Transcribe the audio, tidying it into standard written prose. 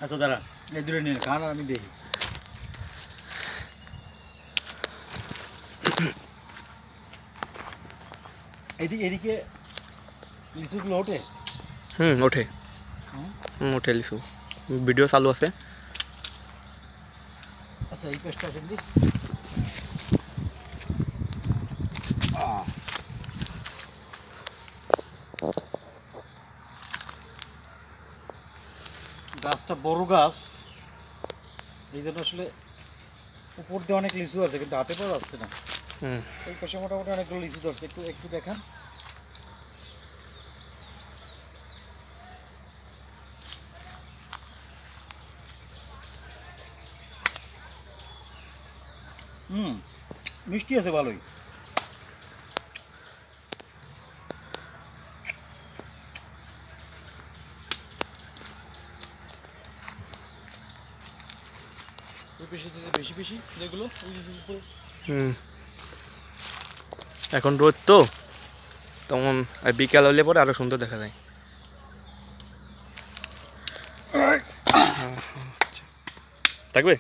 আচ্ছা দাঁড়া, এই দূরে নিয়ে কান আমি দেখি। এদিকে লিচুগুলো ওঠে? ওঠে। ওঠে লিচু, ভিডিও চালু আছে। আচ্ছা এই পেস্টটা কিন্তু গাছটা বড় গাছ, এই জন্য আসলে উপর দিয়ে অনেক লিচু আছে কিন্তু হাতে পাওয়া যাচ্ছে না। এই পাশে মোটামুটি অনেকগুলো লিচু ধরছে, একটু একটু দেখান। মিষ্টি আছে ভালোই। বেশি বেশি যেগুলো এখন রোদ তো, তখন বিকাল হলে পরে আরো সুন্দর দেখা যায়। থাকবে।